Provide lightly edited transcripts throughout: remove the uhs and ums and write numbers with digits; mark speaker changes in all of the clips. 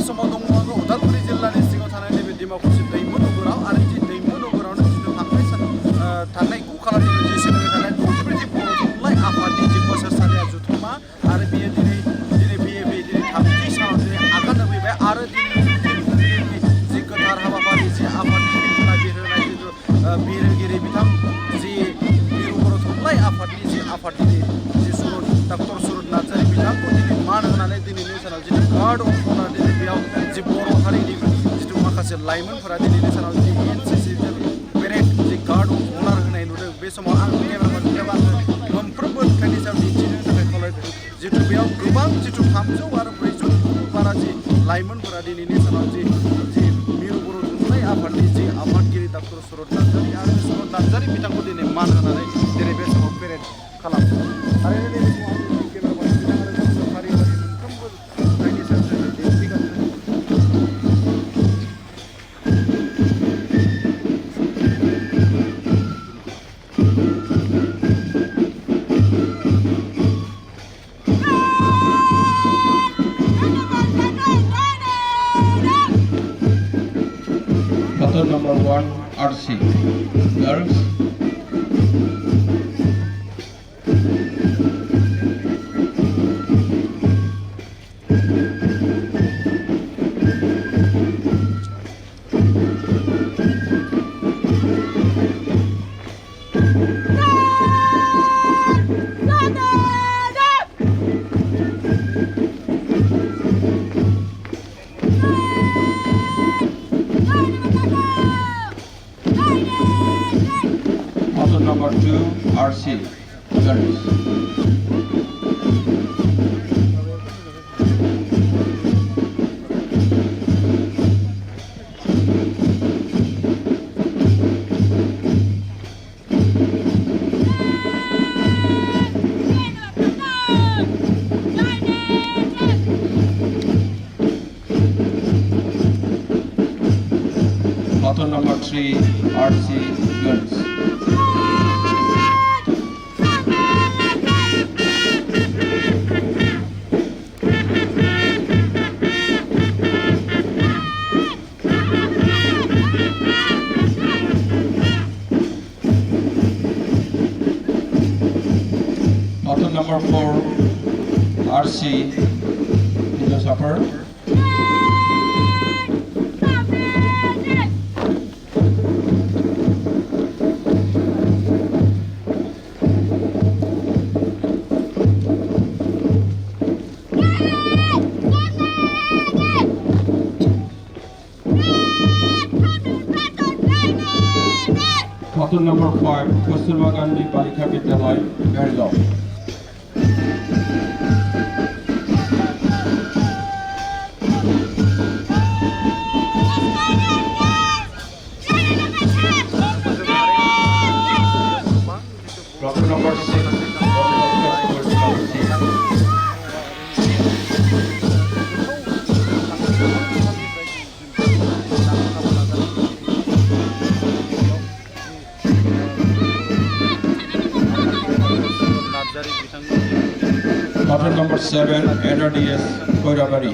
Speaker 1: समाव दङ उदालगुरि जिल्लानि सिङाव थानाय नैबे डिमाकुसि दैमु नोगोराव आरो जि दैमु नोगोरावनो जिथु थांनाय गु खालारनि जि सोलिबाय थानाय द'जिब्रैथि बर' थुनलाइ आफादनि जि बोसोरसालिया जुथुमा आरो बेयो दिनै थामथि सानाव दिनै आगान होफैबाय आरो दिनैनि जि गोथार हाबाफारि जि आफादनि बिथोना बिरहोनाय जिथु बिरहोगिरि बिथां जि मिरु बर' थुनलाइ आफादनि जि आफादगिरि जि डक्टर सुरत नार्जारि बिथांखौ दिनै मान होनानै दिनैनि सानाव जिथु गार्ड अफ अनार दिनै बेयाव जि बर' हारिनि जिथु माखासे लाइमोनफोरा दिनैनि सानाव जि NCC पेरेड जि गार्ड अफ अनार होनाय नुदों बे समाव आं केमेरामेननिफ्रायबो आङो मोनफ्रोमबो नुथायनि सायाव दिन्थिनो थाखाय खावलायदों जिथु बेयाव गोबां जिथु 300 आरो 400 बारा जि लाइमोनफोरा दिनैनि सानाव जि मिरु बर' थुनलाइ आफादनि जि आफादगिरि डक्टर सुरत नार्जारि आरो सुरत नार्जारि बिथांखौ दिनै मान होनानै दिनै बे समाव पेरेड खालामो आरो नैबे समाव आं केमेरामेन बिथां आरो फारि फारि मोनफ्रोमबो नुथायनि सायाव जोङो दिन्थिगासिनो
Speaker 2: Number 1 RC girls. Number 2 RC girls. Photo number 3 RC girls. Photo number 4 RC philosopher. Photo number 5 Kasturba Gandhi Balika Vidyalaya, Maryland. Photo number 6 Photo number 7 NRDS Koirabari.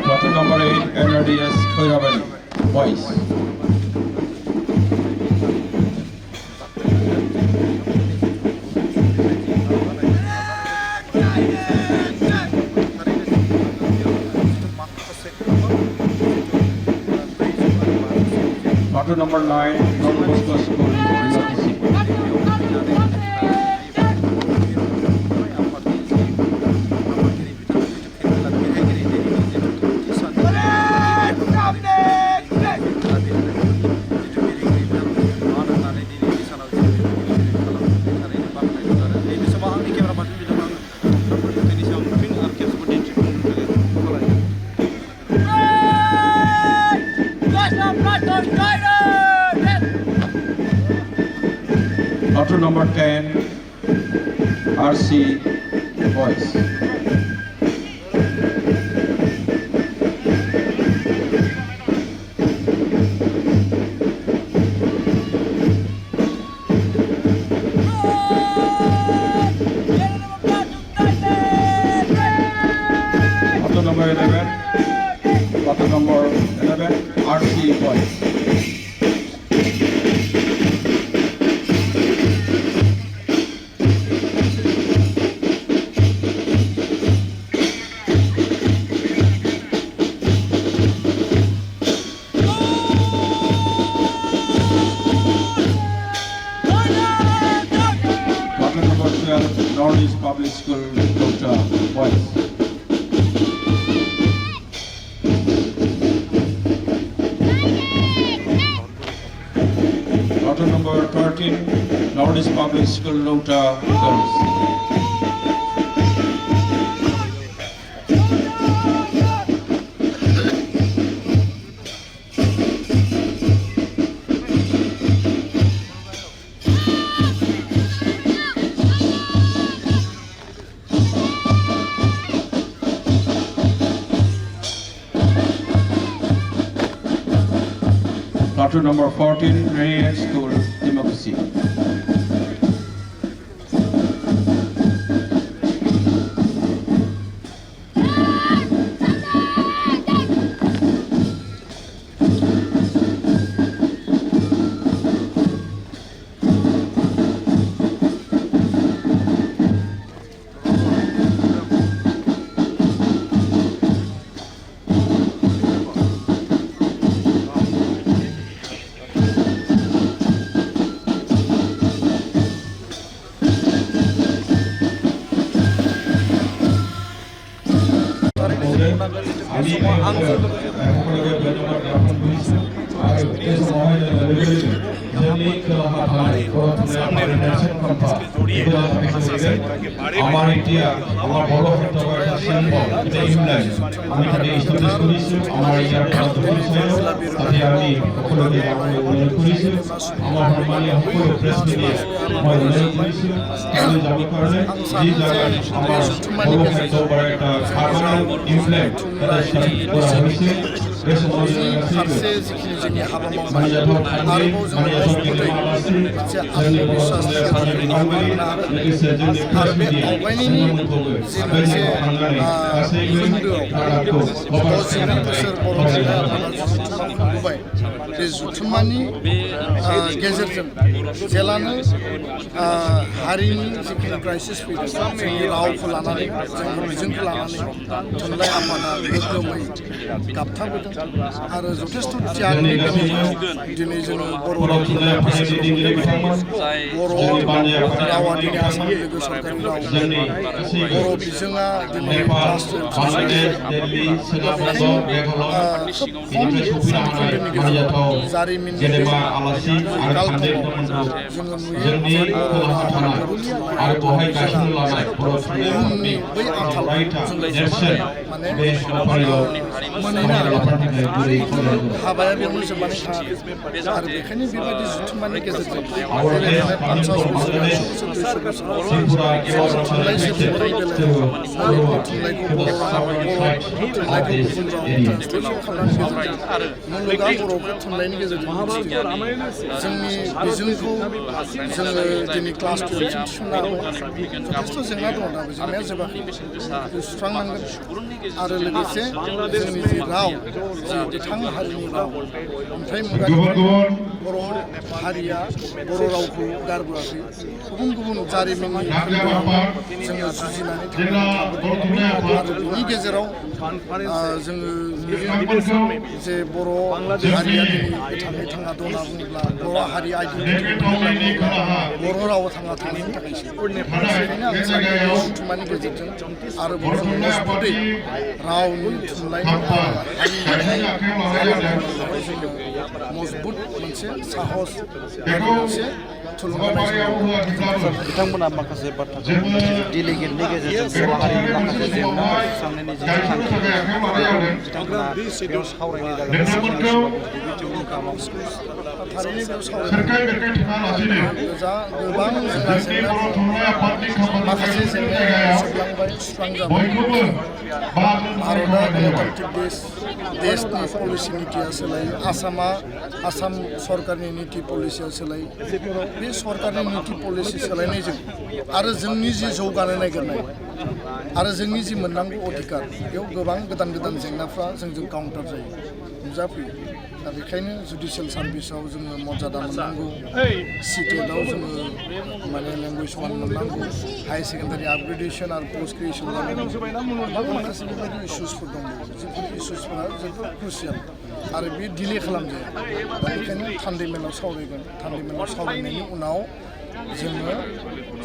Speaker 2: Photo number 8 NRDS Koirabari boys. Photo number 9 Don Bosco School, Rimati. Photo number 10 RC boys. platoon number 11, RC boys. Northeast Public School, Bodosa, boys. Platoon number 13, Northeast Public School, Bodosa, girls. Platoon number 14, Radiant School, Democracy. আমার India আমার বড় হতে পারে symbol এটা England আমি এখানে student করেছি আমার ইয়ার পরিচয় তাতে আমি সকলকে অনুরোধ করেছি আমার মানে সকল প্রেস মিডিয়া মই অনুরোধ করেছি আমি জানি কারণে এই জায়গায় আমার বড় হতে পারে একটা খাবার ইংল্যান্ড এটা সাথে করা হয়েছে
Speaker 1: फारसे जिखिनि जोंनि हाबा मावनाय आरोबाव जोङो मोनसे आत्मबिश्वास आरो बे दावबायनायनि जे मोनसे खोन्दोआव 10 बोसोर बर' जिल्ला खुंबोबाय बे जुथुम्मानि गेजेरजों जेलानो हारिनि जिखिनि क्राइसिस फैदों जोंनि रावखौ लानानै जोंनि बिजोंखौ लानानै थुनलाइ आफादा गोग्गोमै गाबथाबोदों आरो जथेस्थ गियाननि दिनै जोङो बर' रावखौ बर' रावा दिनै आसामनि लोगो सरकारि राव बर' बिजोङा दिनै क्लास 12 खोब खम सानखोन्दोनि गेजेराव जारिमिननि जोङो नुयो बुहुमनि बै आंखालखौ जों माने मोनहैनो हाबाया बेयावनो जोबनानै थाङाखै आरो बेखायनो बेबायदि जुथुम्मानि गेजेरजों फैनाय 50 बोसोर 100 बोसोर थुनलाइ सोरजिनायनि बेलायाव थुनलाइखौ बर' रावाव थुनलाइखौ गुबुन रावाव ट्रान्सलेसन खालामनायनि गेजेरजों मुलुगा बर'खौ थुनलाइनि गेजेरजों मिथियो जोंनि बिजोंखौ जोङो दिनै क्लास 12 सिम थिसननो हाबाय जथेस्थ जेंना दङ दाबो जेंनाया जोबाखै बेखौ सुस्रांनांगोन आरो लोगोसे जोंनि जि राव जि गोथां हारिनि राव अन्थाइ मुगानि बर' हारिया बर' रावखौ गारबोआखै गुबुन गुबुन जारिमिननि जोङो जुजिनानै थाबोदों आरो बेनि गेजेराव जोङो जे बर' हारिया दिनै गोथाङै थांना दं होनना बुङोब्ला बर' हारि आइडेन्टिटि बर' रावा थांना थानायनि थाखायसो बेनिखायनो आं सानो जुथुम्मानि गेजेरजों आरोबाव जों मजबुतै रावनि थुनलाइनि जोङो मजबुत मोनसे साहस आरो मोनसे थुलुंगानाय
Speaker 3: बिथांमोना माखासे बाथ्राखौ डेलिगेटनि गेजेरजों बर' हारिनि माखासे जेंना सुस्रांनायनि जि थांखि बिथांमोना बेयाव सावरायनाय जागोन
Speaker 1: थारैनो बेयाव सावरायनाय जा गोबां जोंहा जेंना माखासे जेंनाया सुस्रांबाय सुस्रांजाबाय भारतआ गणतान्त्रिक देशनि पलिसि नीतिया सोलायो आसाम सरकारनि नीति पलिसिया सोलायो बे सरकारनि नीति पलिसि सोलायनायजों आरो जोंनि जि जौगानो नागिरनाय
Speaker 4: आरो जोंनि जि मोननांगौ अधिकार बेयाव गोबां गोदान गोदान जेंनाफ्रा जोंजों काउन्टार जायो नुजाफैयो दा बेखायनो जुडिसियेल सार्भिसाव जोङो मर्यादा मोननांगौ सिटेटआव जोङो माने लेंगुवेज वान मोननांगौ हायार सेकेन्डारि आपग्रेडेसन आरो पस्ट ग्रेजुएसन जानांगौ माखासे बेबायदि इस्युसफोर दङ जिफोर इस्युसफोरा जोबोद क्रुसियेल आरो बे डिले खालामजाया दा बेखायनो थान्दै मेलाव सावरायगोन थान्दै मेलाव सावरायनायनि उनाव जोङो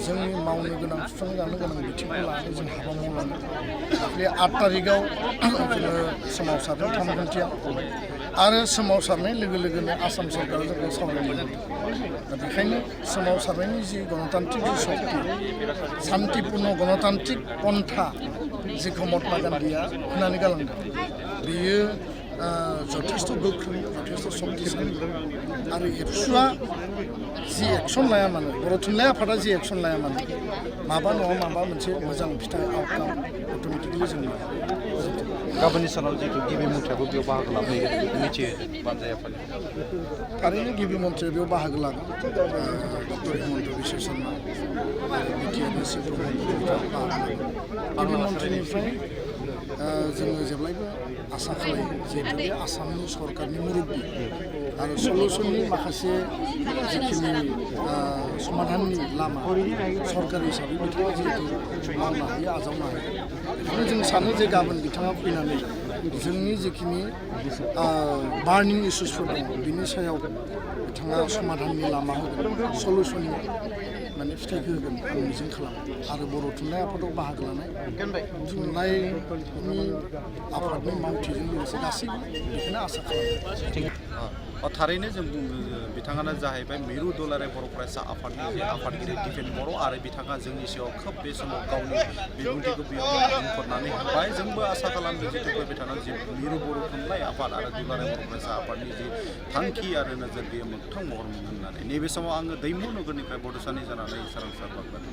Speaker 4: जोंनि मावनो गोनां सुस्रांजानो गोनां बिथिंखौ लानानै जों हाबा मावलाङो दाख्लै 8 तारिखआव जोङो सोमावसारदों 3 घन्टायाव आरो सोमावसारनाय लोगो लोगोनो आसाम सरकारा जोंखौ सावरायनो दा बेखायनो सोमावसारनायनि जि गणतान्त्रिक जि सक्ति शान्तिपूर्ण गणतान्त्रिक पन्था जिखौ महात्मा गान्धीया होनानै गालांदों बेयो जथेस्थ' गोख्रों जथेस्थ' सक्तिशाली आरो एबसुआ जि एक्सन लाया मानो बर' थुनलाइ आफादा जि एक्सन लाया मानो माबा नङा माबा मोनसे मोजां फिथाइ आउटकाम अट'मेटिकेलि जों मोनो
Speaker 3: गाबोननि सानाव जिहेतु गिबि मन्थ्रियाबो बेयाव बाहागो लाफैगोन मिथिहोदों बानजाय आफादनि
Speaker 4: थारैनो गिबि मन्थ्रिया बेयाव बाहागो लागोन डक्टर हिमन्त बिश्व शर्मा बिटिआरनि चिफ गिबि मन्थ्रिनिफ्राय जोङो जेब्लायबो आसा खालामो जिहेतु बे आसामनि सरकारनि मुरब्बि आरो सलुसननि माखासे जिखिनि समाधाननि लामा सरकार हिसाबै बिथाङा जिहेतु मावनो हायो आजावनो हायो बेखायनो जों सानो जे गाबोन बिथाङा फैनानै जोंनि जिखिनि बार्निं इस्युसफोर दङ बिनि सायाव बिथाङा समाधाननि लामा होगोन सलुसननि माने फिथाइखौ होगोन आं मिजिं खालामो आरो बर' थुनलाइ आफादाव बाहागो लानाय थुनलाइनि आफादनि मावथिजों लोगोसे गासैबो बेखौनो आसा खालामो
Speaker 1: थारैनो जों बिथाङानो जाहैबाय मिरु दुलाराय बर' फरायसा आफादनि जे आफादगिरि दिपेन बर' आरो बिथाङा जोंनि सायाव खोब बे समाव गावनि बिबुंथिखौ बेयाव बुंफोरनानै होबाय जोंबो आसा खालामदों जितु फैबाय थानाय जि मिरु बर' थुनलाइ आफाद आरो दुलाराय बर' फरायसा आफादनि जि थांखि आरो नोजोर बेयो मोगथां महर मोनगोन होननानै नैबे समाव आङो दैमु नोगोरनिफ्राय बड'सानि जानानै सारांसार बाग्लारि